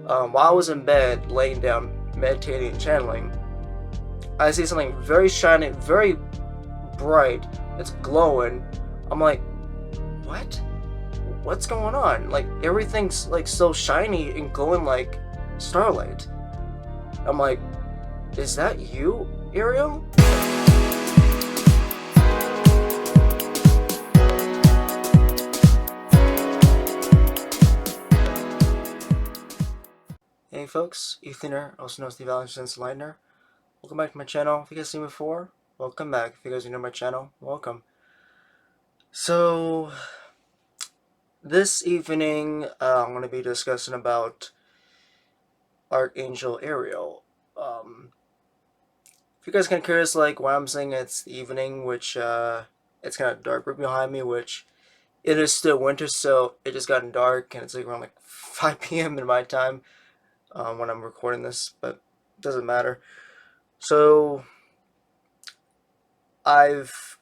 while I was in bed, laying down, meditating and channeling, I see something very shiny, very bright. It's glowing. I'm like, what? What's going on? Like, everything's like so shiny and glowing like starlight. I'm like, is that you, Ariel? Hey folks, Ethan here, also known as the Valentine's Lightner. Welcome back to my channel. If you guys seen me before, welcome back. If you guys are new to my channel, welcome. So, this evening, I'm going to be discussing about Archangel Ariel. If you guys kind of curious, like, why I'm saying it's the evening, which, it's kind of dark right behind me, which, it is still winter, so it just gotten dark, and it's like around like 5 p.m. in my time, when I'm recording this, but it doesn't matter. So, I've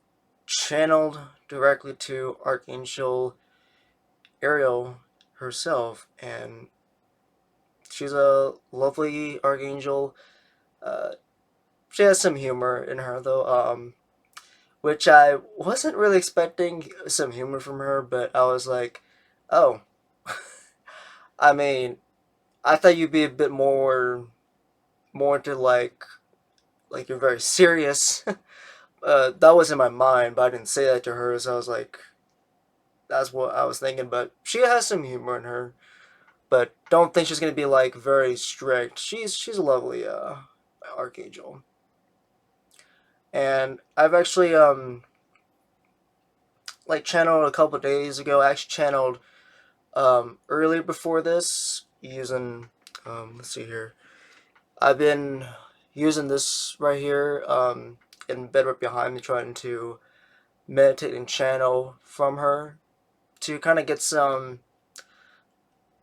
channeled directly to Archangel Ariel herself, and she's a lovely archangel. She has some humor in her, though, which I wasn't really expecting some humor from her, but I was like, oh, I mean, I thought you'd be a bit more into like you're very serious. That was in my mind, but I didn't say that to her, so I was like, that's what I was thinking, but she has some humor in her, but don't think she's gonna be like very strict. She's a lovely archangel. And I've actually like channeled a couple days ago. I actually channeled earlier before this using let's see here. I've been using this right here in bed right behind me, trying to meditate and channel from her to kind of get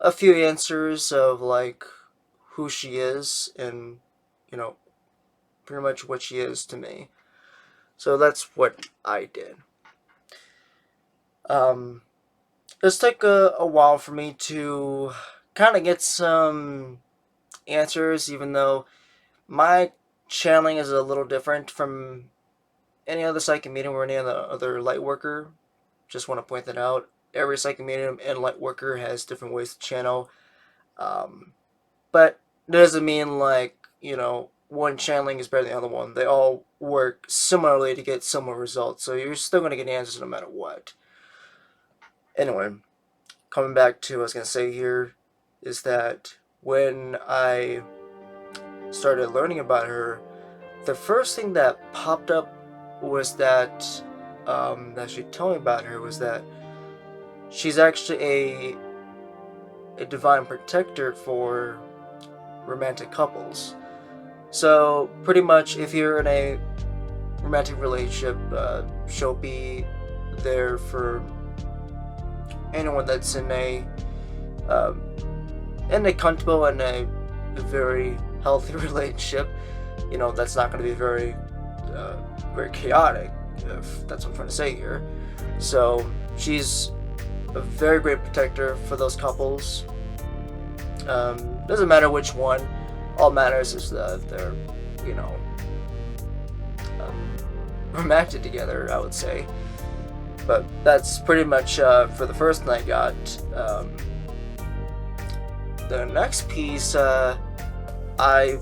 a few answers of like who she is and, you know, pretty much what she is to me. So that's what I did. This took a while for me to kind of get some answers, even though my channeling is a little different from any other psychic medium or any other light worker. Just want to point that out. Every psychic medium and light worker has different ways to channel. But it doesn't mean like, you know, one channeling is better than the other one. They all work similarly to get similar results. So you're still going to get answers no matter what. Anyway, coming back to what I was going to say here is that when I started learning about her, the first thing that popped up was that she told me about her was that she's actually a divine protector for romantic couples. So pretty much if you're in a romantic relationship, she'll be there for anyone that's in a comfortable and a very healthy relationship. You know, that's not going to be very chaotic, if that's what I'm trying to say here. So she's a very great protector for those couples. Doesn't matter which one. All matters is that they're, you know, romantic together, I would say. But that's pretty much for the first thing I got. The next piece, I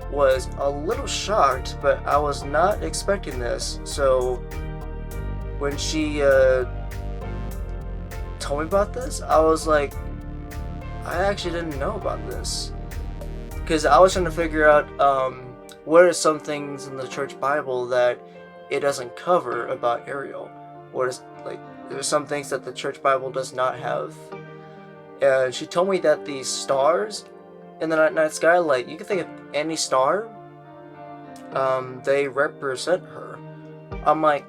was a little shocked, but I was not expecting this. So when she told me about this, I was like, I actually didn't know about this, because I was trying to figure out what are some things in the church Bible that it doesn't cover about Ariel. What is, like, there's some things that the church Bible does not have. And she told me that these stars in the night sky, like, you can think of any star, they represent her. I'm like,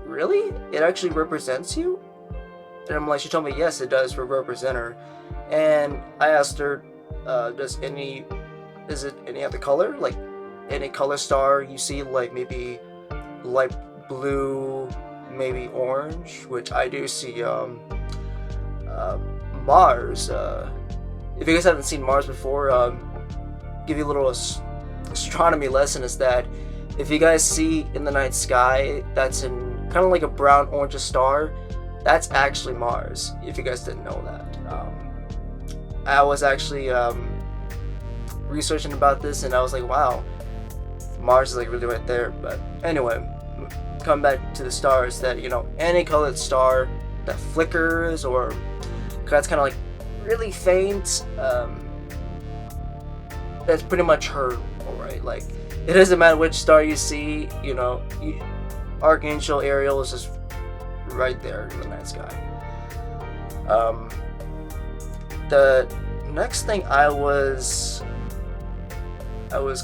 really? It actually represents you? And I'm like, she told me, yes, it does represent her. And I asked her, is it any other color? Like, any color star you see, like maybe light blue, maybe orange, which I do see, Mars, if you guys haven't seen Mars before, give you a little astronomy lesson, is that if you guys see in the night sky that's in kind of like a brown orange star, that's actually Mars, if you guys didn't know that. I was actually researching about this, and I was like, wow, Mars is like really right there. But anyway, come back to the stars, that, you know, any colored star that flickers or that's kind of like really faint, that's pretty much her, alright? Like, it doesn't matter which star you see, you know, Archangel Ariel is just right there in the night sky. The next thing I was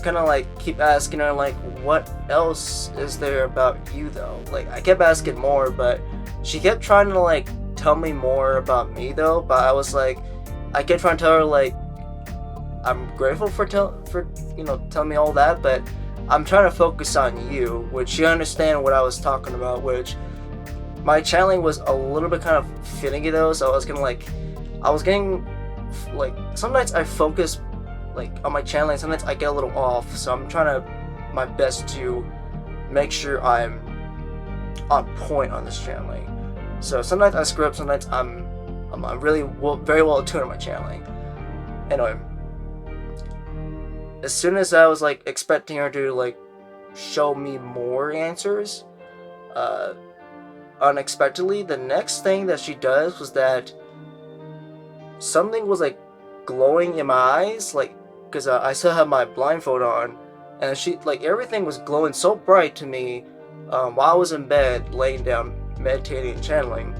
kind of like keep asking her, like, what else is there about you though? Like, I kept asking more, but she kept trying to like tell me more about me though. But I was like, I kept trying to tell her, like, I'm grateful for you know, telling me all that, but I'm trying to focus on you, which she understand what I was talking about, which my channeling was a little bit kind of finicky though, so I was getting like, some nights I focus like on my channeling, sometimes I get a little off, so I'm trying my best to make sure I'm on point on this channeling. So sometimes I screw up, sometimes I'm really very well attuned to my channeling. Anyway, as soon as I was like expecting her to like show me more answers, unexpectedly, the next thing that she does was that something was like glowing in my eyes, like, because I still have my blindfold on, and she, like, everything was glowing so bright to me while I was in bed laying down meditating and channeling.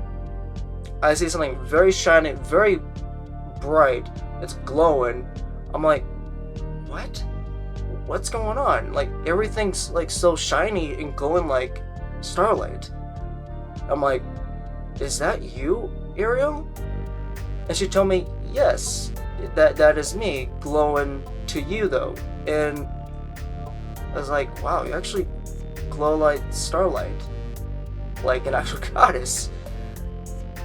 I see something very shiny, very bright, it's glowing. I'm like, what's going on? Like, everything's like so shiny and glowing like starlight. I'm like, is that you, Ariel? And she told me, yes, that is me glowing to you though. And I was like, wow, you actually glow like starlight, like an actual goddess.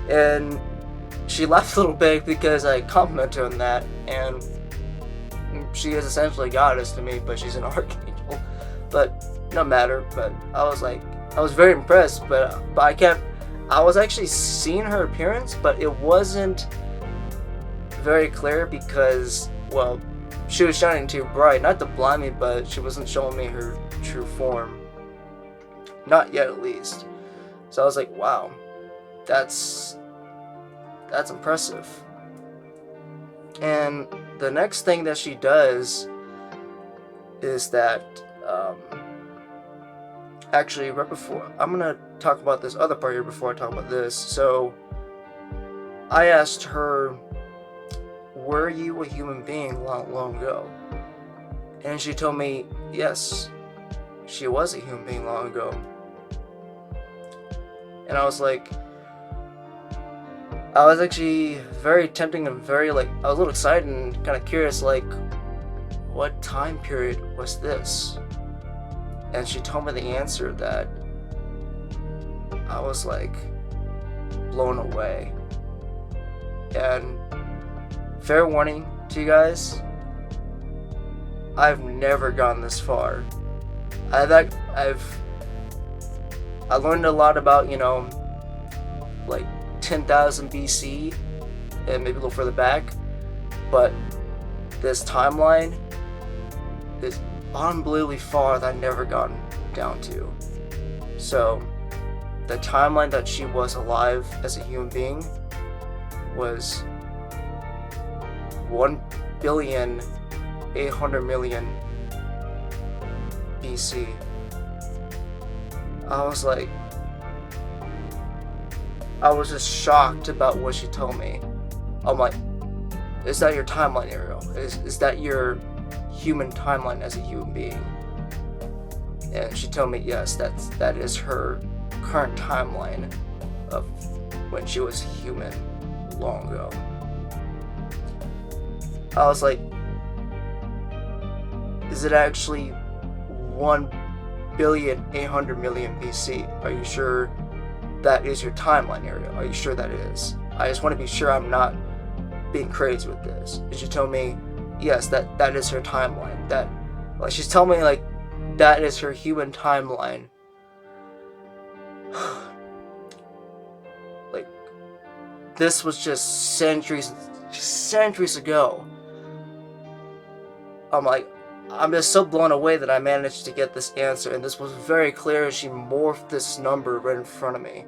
And she laughed a little bit because I complimented her on that, and she is essentially a goddess to me, but she's an archangel. But no matter. But I was very impressed, but I was actually seeing her appearance, but it wasn't very clear because, well, she was shining too bright, not to blind me, but she wasn't showing me her true form. Not yet, at least. So I was like, wow, that's impressive. And the next thing that she does is that, actually, right before, I'm gonna talk about this other part here before I talk about this. So I asked her, were you a human being long ago? And she told me, yes, she was a human being long ago. And I was like, I was actually very tempting and very, like, I was a little excited and kind of curious, like, what time period was this? And she told me the answer that I was like blown away. And fair warning to you guys, I've never gone this far. I learned a lot about, you know, like 10,000 BC and maybe a little further back, but this timeline is unbelievably far that I've never gotten down to. So the timeline that she was alive as a human being was 1,800,000,000 BC. I was just shocked about what she told me. I'm like, is that your timeline, Ariel? Is that your human timeline as a human being? And she told me, yes, that is her current timeline of when she was human long ago. I was like, is it actually 1,800,000,000 BC? Are you sure that is your timeline, Ariel? Are you sure that is? I just want to be sure I'm not being crazy with this? And she told me, yes, that is her timeline. That, like, she's telling me, like, that is her human timeline. Like, this was just centuries ago. I'm just so blown away that I managed to get this answer, and this was very clear. She morphed this number right in front of me.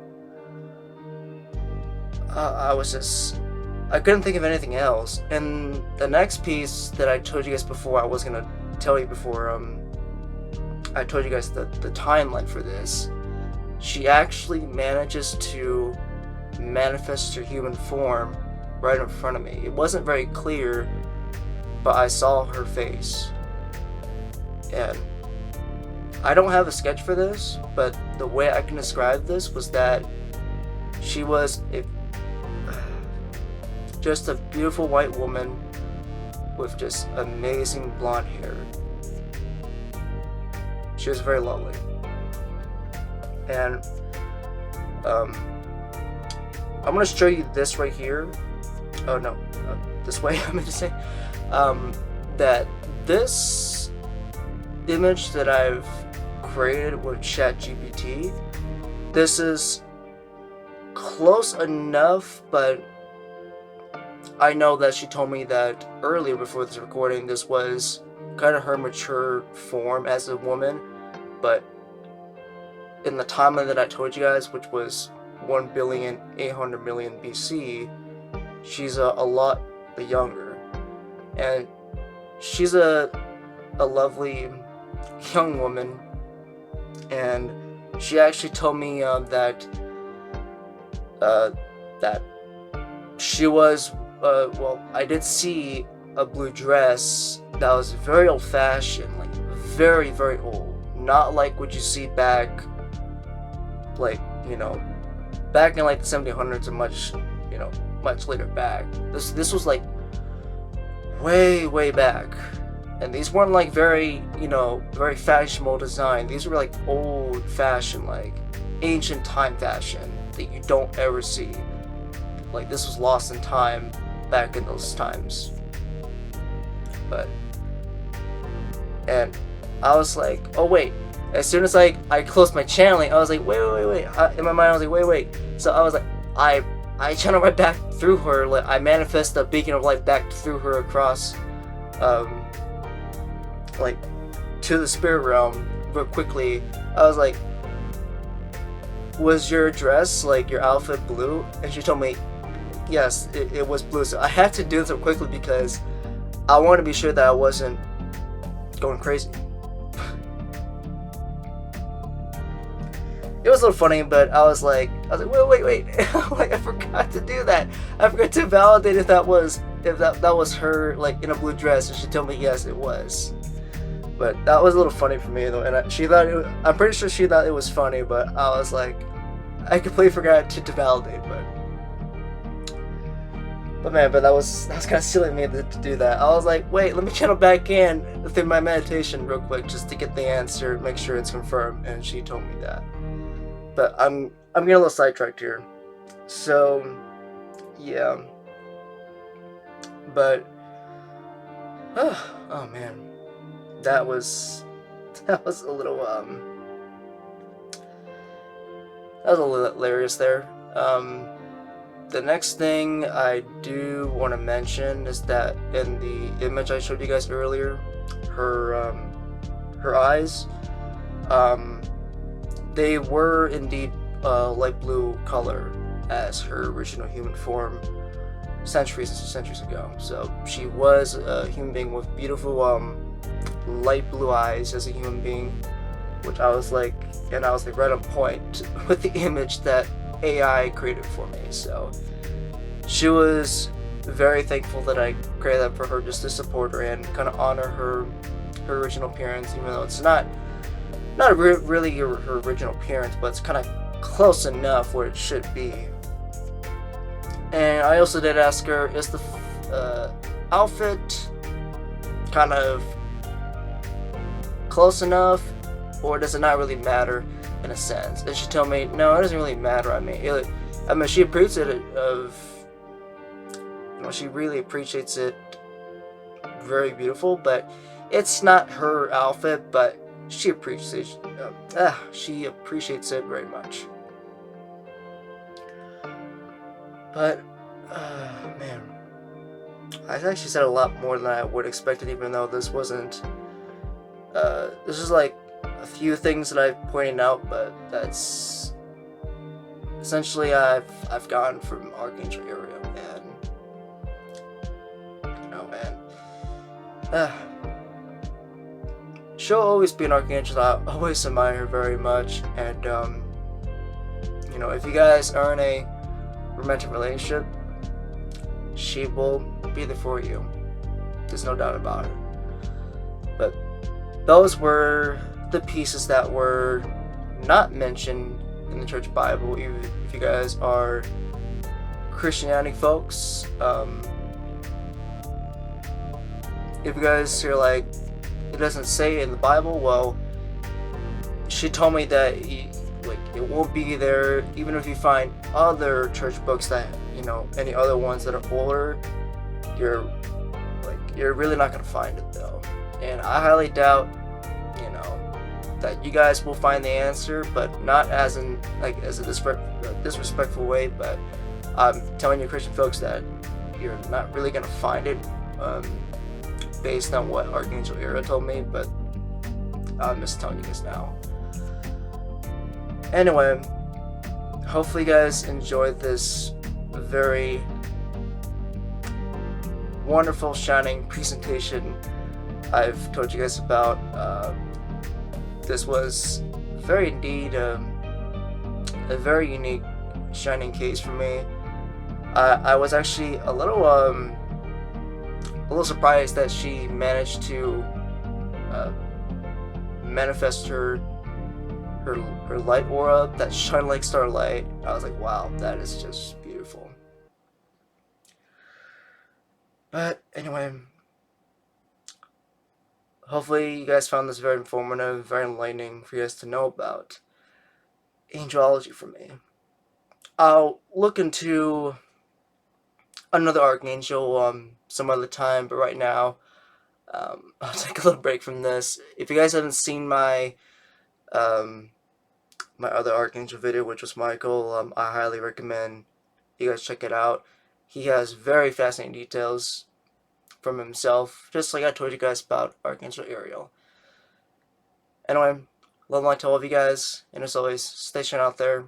I couldn't think of anything else. And the next piece that I told you guys before, I was gonna tell you before, I told you guys the timeline for this. She actually manages to manifest her human form right in front of me. It wasn't very clear, but I saw her face. And I don't have a sketch for this, but the way I can describe this was that she was just a beautiful white woman with just amazing blonde hair. She was very lovely. And I'm going to show you this right here. Oh no, this way I'm going to say. That this image that I've created with ChatGPT, this is close enough, but I know that she told me that earlier before this recording, this was kind of her mature form as a woman, but in the timeline that I told you guys, which was 1,800,000,000 BC, she's a lot younger, and she's a lovely young woman, and she actually told me that she was well, I did see a blue dress that was very old-fashioned, like very, very old, not like what you see back, like, you know, back in like the 1700s or much, you know, much later back. This was like way back, and these weren't like very, you know, very fashionable design. These were like old-fashioned, like ancient time fashion that you don't ever see. Like, this was lost in time back in those times. And I was like, oh wait. As soon as I closed my channeling, I was like, wait. In my mind, I was like, wait. So I was like, I channeled right back through her. Like, I manifest a beacon of light back through her across, like, to the spirit realm real quickly. I was like, was your dress, like, your outfit blue? And she told me, yes, it was blue. So I had to do this real quickly because I wanted to be sure that I wasn't going crazy. It was a little funny, but I was like, wait. Like, I forgot to do that. I forgot to validate if that was her, like, in a blue dress, and she told me yes, it was. But that was a little funny for me though, and I'm pretty sure she thought it was funny, but I was like, I completely forgot to validate, but man, that was kind of silly of me to do that. I was like, wait, let me channel back in through my meditation real quick just to get the answer, make sure it's confirmed, and she told me that. But I'm getting a little sidetracked here. So, yeah. But, oh man, that was a little hilarious there. The next thing I do want to mention is that in the image I showed you guys earlier, her eyes, they were indeed light blue color as her original human form centuries ago. So she was a human being with beautiful light blue eyes as a human being, which I was like right on point with the image that AI created for me. So she was very thankful that I created that for her, just to support her and kind of honor her original appearance, even though it's not really her original appearance, but it's kind of close enough where it should be. And I also did ask her, is the outfit kind of close enough, or does it not really matter in a sense? And she told me, no, it doesn't really matter. I mean, she approves it of, she really appreciates it. Very beautiful, but it's not her outfit, but she appreciates it very much. But man, I actually said a lot more than I would expect it, even though this wasn't. This is like a few things that I've pointed out, but that's essentially I've gone from Archangel Ariel, and she'll always be an archangel. I always admire her very much, and if you guys are in a romantic relationship, she will be there for you. There's no doubt about it. But those were the pieces that were not mentioned in the church Bible. Even if you guys are Christianity folks, if you guys are like, it doesn't say in the Bible, well, she told me that it won't be there. Even if you find other church books that any other ones that are older, you're really not gonna find it though. And I highly doubt that you guys will find the answer, but not as a disrespectful way, but I'm telling you, Christian folks, that you're not really gonna find it based on what Archangel Ariel told me, but I'm just telling you guys now. Anyway, hopefully you guys enjoyed this very wonderful, shining presentation I've told you guys about. This was very indeed a very unique, shining case for me. I was actually a little surprised that she managed to manifest her light aura that shine like starlight. I was like, wow, that is just beautiful. But anyway, hopefully you guys found this very informative, very enlightening for you guys to know about angelology for me. I'll look into another archangel some other time, but right now I'll take a little break from this. If you guys haven't seen my my other archangel video, which was Michael, I highly recommend you guys check it out. He has very fascinating details from himself, just like I told you guys about Archangel Ariel. Anyway, love and light to all of you guys, and as always, stay strong out there.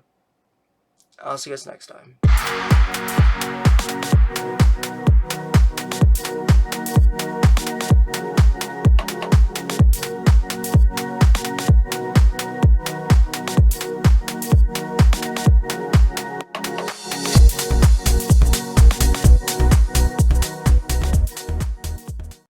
I'll see you guys next time.